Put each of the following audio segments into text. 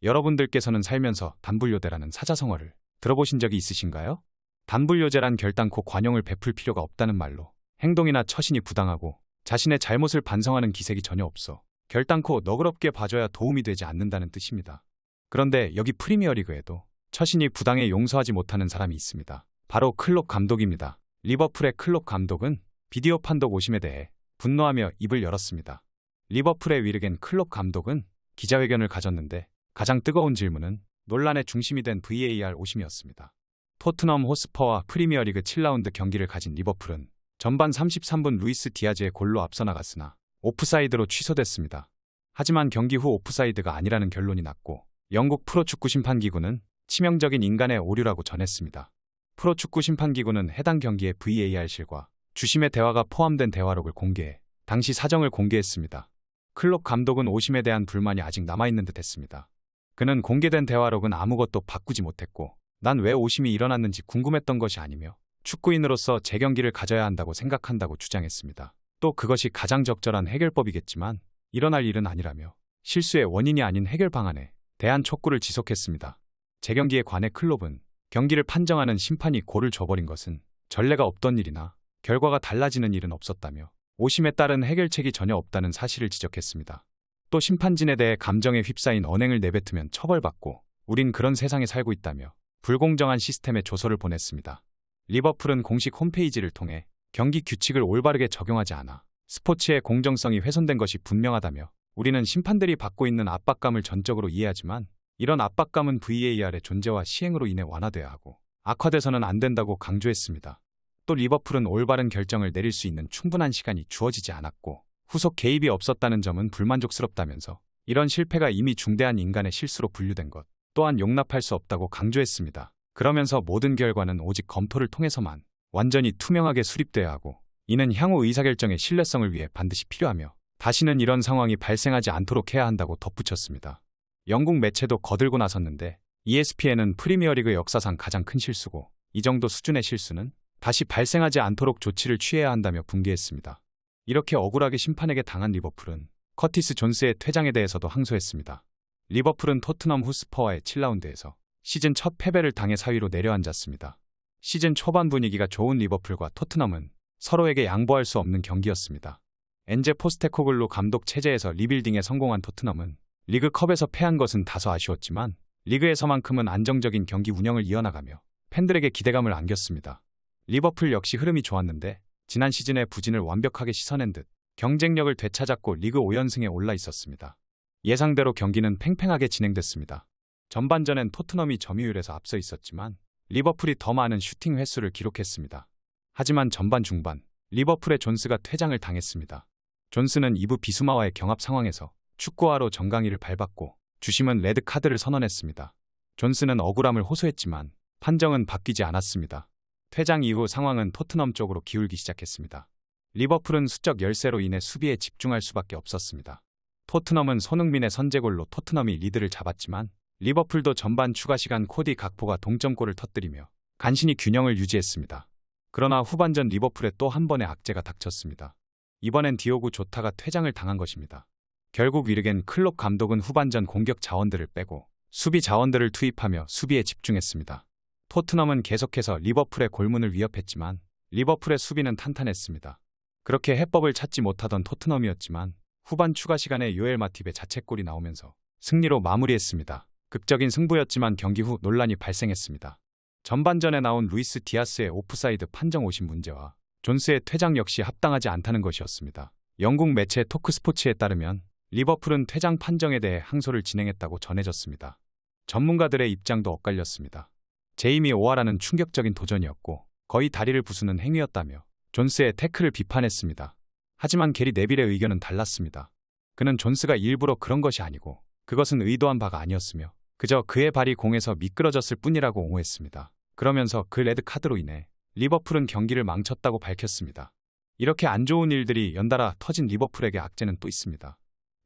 여러분들께서는 살면서 단불요대라는 사자성어를 들어보신 적이 있으신가요? 단불요제란 결단코 관용을 베풀 필요가 없다는 말로 행동이나 처신이 부당하고 자신의 잘못을 반성하는 기색이 전혀 없어 결단코 너그럽게 봐줘야 도움이 되지 않는다는 뜻입니다. 그런데 여기 프리미어리그에도 처신이 부당해 용서하지 못하는 사람이 있습니다. 바로 클롭 감독입니다. 리버풀의 클롭 감독은 비디오 판독 오심에 대해 분노하며 입을 열었습니다. 리버풀의 위르겐 클롭 감독은 기자회견을 가졌는데 가장 뜨거운 질문은 논란의 중심이 된 VAR 오심이었습니다. 토트넘 호스퍼와 프리미어리그 7라운드 경기를 가진 리버풀은 전반 33분 루이스 디아즈의 골로 앞서 나갔으나 오프사이드로 취소됐습니다. 하지만 경기 후 오프사이드가 아니라는 결론이 났고 영국 프로축구 심판기구는 치명적인 인간의 오류라고 전했습니다. 프로축구 심판기구는 해당 경기의 VAR실과 주심의 대화가 포함된 대화록을 공개해 당시 사정을 공개했습니다. 클롭 감독은 오심에 대한 불만이 아직 남아있는 듯 했습니다. 그는 공개된 대화록은 아무것도 바꾸지 못했고 난 왜 오심이 일어났는지 궁금했던 것이 아니며 축구인으로서 재경기를 가져야 한다고 생각한다고 주장했습니다. 또 그것이 가장 적절한 해결법이겠지만 일어날 일은 아니라며 실수의 원인이 아닌 해결 방안에 대한 촉구를 지속했습니다. 재경기에 관해 클롭은 경기를 판정하는 심판이 골을 줘버린 것은 전례가 없던 일이나 결과가 달라지는 일은 없었다며 오심에 따른 해결책이 전혀 없다는 사실을 지적했습니다. 또 심판진에 대해 감정에 휩싸인 언행을 내뱉으면 처벌받고 우린 그런 세상에 살고 있다며 불공정한 시스템에 조서를 보냈습니다. 리버풀은 공식 홈페이지를 통해 경기 규칙을 올바르게 적용하지 않아 스포츠의 공정성이 훼손된 것이 분명하다며 우리는 심판들이 받고 있는 압박감을 전적으로 이해하지만 이런 압박감은 VAR의 존재와 시행으로 인해 완화돼야 하고 악화돼서는 안 된다고 강조했습니다. 또 리버풀은 올바른 결정을 내릴 수 있는 충분한 시간이 주어지지 않았고 후속 개입이 없었다는 점은 불만족스럽다면서 이런 실패가 이미 중대한 인간의 실수로 분류된 것 또한 용납할 수 없다고 강조했습니다. 그러면서 모든 결과는 오직 검토를 통해서만 완전히 투명하게 수립돼야 하고 이는 향후 의사결정의 신뢰성을 위해 반드시 필요하며 다시는 이런 상황이 발생하지 않도록 해야 한다고 덧붙였습니다. 영국 매체도 거들고 나섰는데 ESPN은 프리미어리그 역사상 가장 큰 실수고 이 정도 수준의 실수는 다시 발생하지 않도록 조치를 취해야 한다며 붕괴했습니다. 이렇게 억울하게 심판에게 당한 리버풀은 커티스 존스의 퇴장에 대해서도 항소했습니다. 리버풀은 토트넘 호스퍼와의 7라운드에서 시즌 첫 패배를 당해 4위로 내려앉았습니다. 시즌 초반 분위기가 좋은 리버풀과 토트넘은 서로에게 양보할 수 없는 경기였습니다. 엔제 포스테코글루 감독 체제에서 리빌딩에 성공한 토트넘은 리그컵에서 패한 것은 다소 아쉬웠지만 리그에서만큼은 안정적인 경기 운영을 이어나가며 팬들에게 기대감을 안겼습니다. 리버풀 역시 흐름이 좋았는데 지난 시즌의 부진을 완벽하게 씻어낸 듯 경쟁력을 되찾았고 리그 5연승에 올라 있었습니다. 예상대로 경기는 팽팽하게 진행됐습니다. 전반전엔 토트넘이 점유율에서 앞서 있었지만 리버풀이 더 많은 슈팅 횟수를 기록했습니다. 하지만 전반 중반 리버풀의 존스가 퇴장을 당했습니다. 존스는 2부 비수마와의 경합 상황에서 축구화로 정강이를 밟았고 주심은 레드카드를 선언했습니다. 존스는 억울함을 호소했지만 판정은 바뀌지 않았습니다. 퇴장 이후 상황은 토트넘 쪽으로 기울기 시작했습니다. 리버풀은 수적 열세로 인해 수비에 집중할 수밖에 없었습니다. 토트넘은 손흥민의 선제골로 토트넘이 리드를 잡았지만 리버풀도 전반 추가 시간 코디 각포가 동점골을 터뜨리며 간신히 균형을 유지했습니다. 그러나 후반전 리버풀에 또 한 번의 악재가 닥쳤습니다. 이번엔 디오구 조타가 퇴장을 당한 것입니다. 결국 위르겐 클롭 감독은 후반전 공격 자원들을 빼고 수비 자원들을 투입하며 수비에 집중했습니다. 토트넘은 계속해서 리버풀의 골문을 위협했지만 리버풀의 수비는 탄탄했습니다. 그렇게 해법을 찾지 못하던 토트넘이었지만 후반 추가 시간에 요엘 마팁의 자책골이 나오면서 승리로 마무리했습니다. 극적인 승부였지만 경기 후 논란이 발생했습니다. 전반전에 나온 루이스 디아스의 오프사이드 판정 오심 문제와 존스의 퇴장 역시 합당하지 않다는 것이었습니다. 영국 매체 토크스포츠에 따르면 리버풀은 퇴장 판정에 대해 항소를 진행했다고 전해졌습니다. 전문가들의 입장도 엇갈렸습니다. 제이미 오하라는 충격적인 도전이었고 거의 다리를 부수는 행위였다며 존스의 태클을 비판했습니다. 하지만 게리 네빌의 의견은 달랐습니다. 그는 존스가 일부러 그런 것이 아니고 그것은 의도한 바가 아니었으며 그저 그의 발이 공에서 미끄러졌을 뿐이라고 옹호했습니다. 그러면서 그 레드카드로 인해 리버풀은 경기를 망쳤다고 밝혔습니다. 이렇게 안 좋은 일들이 연달아 터진 리버풀에게 악재는 또 있습니다.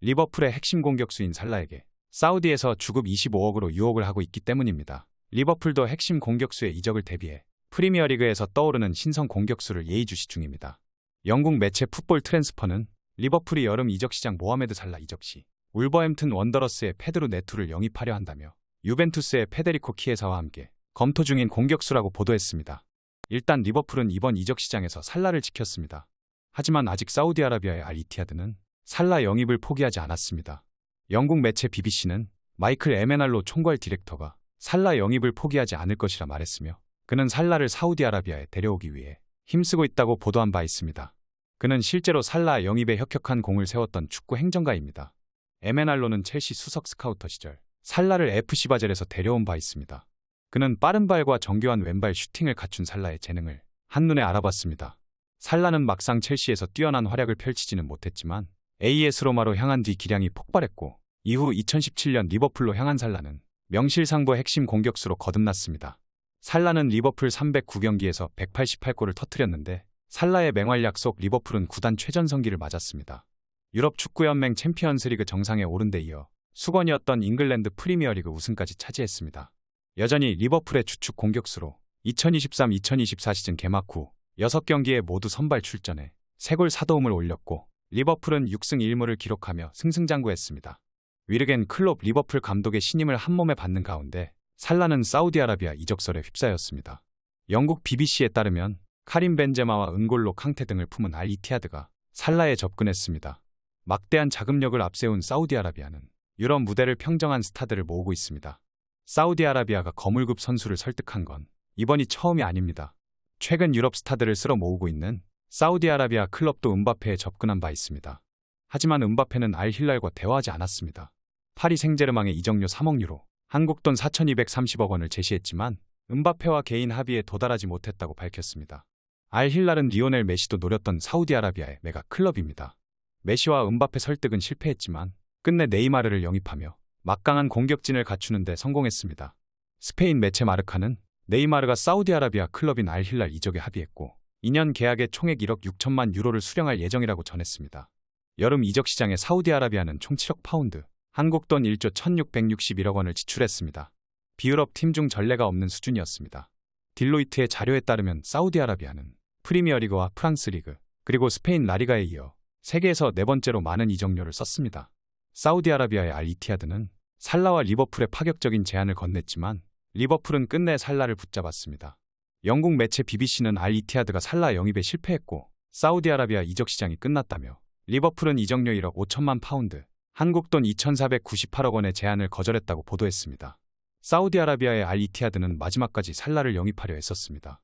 리버풀의 핵심 공격수인 살라에게 사우디에서 주급 25억으로 유혹을 하고 있기 때문입니다. 리버풀도 핵심 공격수의 이적을 대비해 프리미어리그에서 떠오르는 신성 공격수를 예의주시 중입니다. 영국 매체 풋볼 트랜스퍼는 리버풀이 여름 이적 시장 모하메드 살라 이적 시 울버햄튼 원더러스의 페드로 네투를 영입하려 한다며 유벤투스의 페데리코 키에사와 함께 검토 중인 공격수라고 보도했습니다. 일단 리버풀은 이번 이적 시장에서 살라를 지켰습니다. 하지만 아직 사우디아라비아의 알 이티하드는 살라 영입을 포기하지 않았습니다. 영국 매체 BBC는 마이클 에메날로 총괄 디렉터가 살라 영입을 포기하지 않을 것이라 말했으며 그는 살라를 사우디아라비아에 데려오기 위해 힘쓰고 있다고 보도한 바 있습니다. 그는 실제로 살라 영입에 혁혁한 공을 세웠던 축구 행정가입니다. 에메날로는 첼시 수석 스카우터 시절 살라를 FC 바젤에서 데려온 바 있습니다. 그는 빠른 발과 정교한 왼발 슈팅을 갖춘 살라의 재능을 한눈에 알아봤습니다. 살라는 막상 첼시에서 뛰어난 활약을 펼치지는 못했지만 AS 로마로 향한 뒤 기량이 폭발했고 이후 2017년 리버풀로 향한 살라는 명실상부 핵심 공격수로 거듭났습니다. 살라는 리버풀 309경기에서 188골을 터뜨렸는데 살라의 맹활약 속 리버풀은 구단 최전성기를 맞았습니다. 유럽 축구연맹 챔피언스리그 정상에 오른 데 이어 수건이었던 잉글랜드 프리미어리그 우승까지 차지했습니다. 여전히 리버풀의 주축 공격수로 2023-2024 시즌 개막 후 6경기에 모두 선발 출전해 3골 4도움을 올렸고 리버풀은 6승 1무를 기록하며 승승장구했습니다. 위르겐 클롭 리버풀 감독의 신임을 한몸에 받는 가운데 살라는 사우디아라비아 이적설에 휩싸였습니다. 영국 BBC에 따르면 카림 벤제마와 은골로 캉테 등을 품은 알 이티하드가 살라에 접근했습니다. 막대한 자금력을 앞세운 사우디아라비아는 유럽 무대를 평정한 스타들을 모으고 있습니다. 사우디아라비아가 거물급 선수를 설득한 건 이번이 처음이 아닙니다. 최근 유럽 스타들을 쓸어 모으고 있는 사우디아라비아 클럽도 음바페에 접근한 바 있습니다. 하지만 음바페는 알 힐랄과 대화하지 않았습니다. 파리 생제르맹의 이적료 3억 유로, 한국 돈 4,230억 원을 제시했지만 음바페와 개인 합의에 도달하지 못했다고 밝혔습니다. 알 힐랄은 리오넬 메시도 노렸던 사우디아라비아의 메가 클럽입니다. 메시와 음바페 설득은 실패했지만 끝내 네이마르를 영입하며 막강한 공격진을 갖추는 데 성공했습니다. 스페인 매체 마르카는 네이마르가 사우디아라비아 클럽인 알 힐랄 이적에 합의했고 2년 계약에 총액 1억 6천만 유로를 수령할 예정이라고 전했습니다. 여름 이적 시장에 사우디아라비아는 총 7억 파운드, 한국 돈 1조 1,661억 원을 지출했습니다. 비유럽 팀 중 전례가 없는 수준이었습니다. 딜로이트의 자료에 따르면 사우디아라비아는 프리미어리그와 프랑스 리그, 그리고 스페인 라리가에 이어 세계에서 4번째로 많은 이적료를 썼습니다. 사우디아라비아의 알 이티하드는 살라와 리버풀의 파격적인 제안을 건넸지만 리버풀은 끝내 살라를 붙잡았습니다. 영국 매체 BBC는 알 이티하드가 살라 영입에 실패했고 사우디아라비아 이적 시장이 끝났다며 리버풀은 이적료 1억 5천만 파운드, 한국 돈 2,498억 원의 제안을 거절했다고 보도했습니다. 사우디아라비아의 알 이티하드는 마지막까지 살라를 영입하려 했었습니다.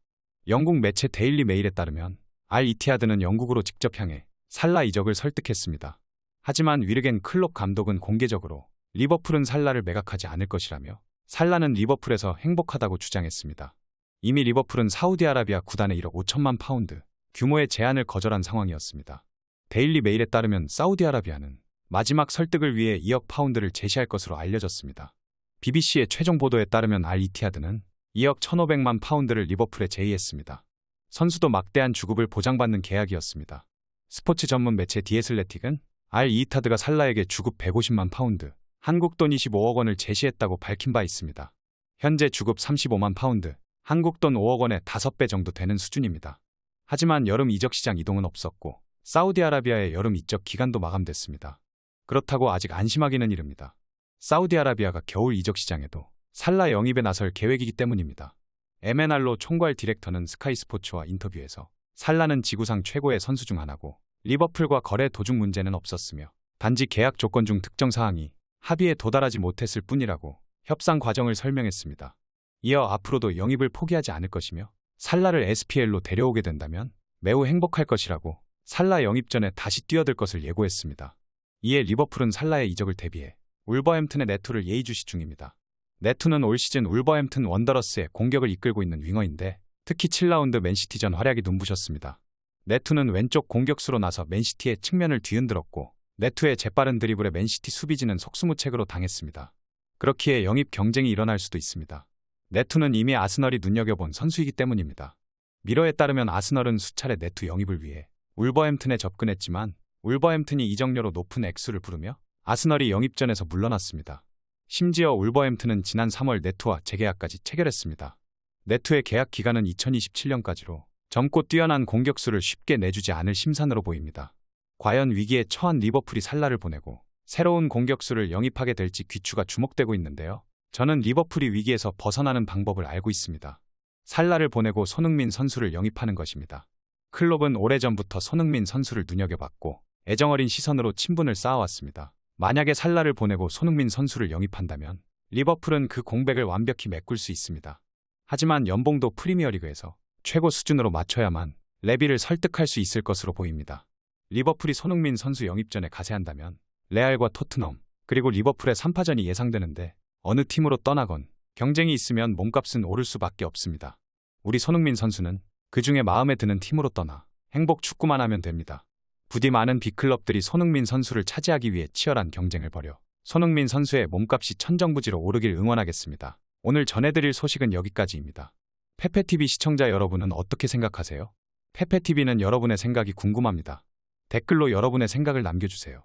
영국 매체 데일리 메일에 따르면 알 이티하드는 영국으로 직접 향해 살라 이적을 설득했습니다. 하지만 위르겐 클롭 감독은 공개적으로 리버풀은 살라를 매각하지 않을 것이라며 살라는 리버풀에서 행복하다고 주장했습니다. 이미 리버풀은 사우디아라비아 구단의 1억 5천만 파운드 규모의 제안을 거절한 상황이었습니다. 데일리 메일에 따르면 사우디아라비아는 마지막 설득을 위해 2억 파운드를 제시할 것으로 알려졌습니다. BBC의 최종 보도에 따르면 알 이티하드는 2억 1,500만 파운드를 리버풀에 제의했습니다. 선수도 막대한 주급을 보장받는 계약이었습니다. 스포츠 전문 매체 디애슬레틱은 알 이티하드가 살라에게 주급 150만 파운드, 한국 돈 25억 원을 제시했다고 밝힌 바 있습니다. 현재 주급 35만 파운드, 한국 돈 5억 원의 5배 정도 되는 수준입니다. 하지만 여름 이적 시장 이동은 없었고 사우디아라비아의 여름 이적 기간도 마감됐습니다. 그렇다고 아직 안심하기는 이릅니다. 사우디아라비아가 겨울 이적 시장에도 살라 영입에 나설 계획이기 때문입니다. 에메날로 총괄 디렉터는 스카이 스포츠와 인터뷰에서 살라는 지구상 최고의 선수 중 하나고 리버풀과 거래 도중 문제는 없었으며 단지 계약 조건 중 특정 사항이 합의에 도달하지 못했을 뿐이라고 협상 과정을 설명했습니다. 이어 앞으로도 영입을 포기하지 않을 것이며 살라를 SPL로 데려오게 된다면 매우 행복할 것이라고 살라 영입 전에 다시 뛰어들 것을 예고했습니다. 이에 리버풀은 살라의 이적을 대비해 울버햄튼의 네투를 예의주시 중입니다. 네투는 올 시즌 울버햄튼 원더러스의 공격을 이끌고 있는 윙어인데 특히 7라운드 맨시티전 활약이 눈부셨습니다. 네투는 왼쪽 공격수로 나서 맨시티의 측면을 뒤흔들었고 네투의 재빠른 드리블에 맨시티 수비진은 속수무책으로 당했습니다. 그렇기에 영입 경쟁이 일어날 수도 있습니다. 네투는 이미 아스널이 눈여겨본 선수이기 때문입니다. 미러에 따르면 아스널은 수차례 네투 영입을 위해 울버햄튼에 접근했지만 울버햄튼이 이적료로 높은 액수를 부르며 아스널이 영입전에서 물러났습니다. 심지어 울버햄튼은 지난 3월 네투와 재계약까지 체결했습니다. 네투의 계약 기간은 2027년까지로 젊고 뛰어난 공격수를 쉽게 내주지 않을 심산으로 보입니다. 과연 위기에 처한 리버풀이 살라를 보내고 새로운 공격수를 영입하게 될지 귀추가 주목되고 있는데요. 저는 리버풀이 위기에서 벗어나는 방법을 알고 있습니다. 살라를 보내고 손흥민 선수를 영입하는 것입니다. 클롭은 오래전부터 손흥민 선수를 눈여겨봤고 애정어린 시선으로 친분을 쌓아왔습니다. 만약에 살라를 보내고 손흥민 선수를 영입한다면 리버풀은 그 공백을 완벽히 메꿀 수 있습니다. 하지만 연봉도 프리미어리그에서 최고 수준으로 맞춰야만 레비를 설득할 수 있을 것으로 보입니다. 리버풀이 손흥민 선수 영입 전에 가세한다면 레알과 토트넘 그리고 리버풀의 3파전이 예상되는데 어느 팀으로 떠나건 경쟁이 있으면 몸값은 오를 수밖에 없습니다. 우리 손흥민 선수는 그 중에 마음에 드는 팀으로 떠나 행복 축구만 하면 됩니다. 부디 많은 빅클럽들이 손흥민 선수를 차지하기 위해 치열한 경쟁을 벌여 손흥민 선수의 몸값이 천정부지로 오르길 응원하겠습니다. 오늘 전해드릴 소식은 여기까지입니다. 페페TV 시청자 여러분은 어떻게 생각하세요? 페페TV는 여러분의 생각이 궁금합니다. 댓글로 여러분의 생각을 남겨주세요.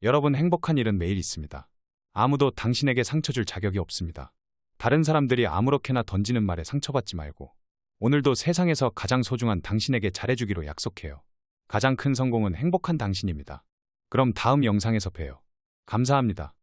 여러분 행복한 일은 매일 있습니다. 아무도 당신에게 상처 줄 자격이 없습니다. 다른 사람들이 아무렇게나 던지는 말에 상처받지 말고 오늘도 세상에서 가장 소중한 당신에게 잘해주기로 약속해요. 가장 큰 성공은 행복한 당신입니다. 그럼 다음 영상에서 봬요. 감사합니다.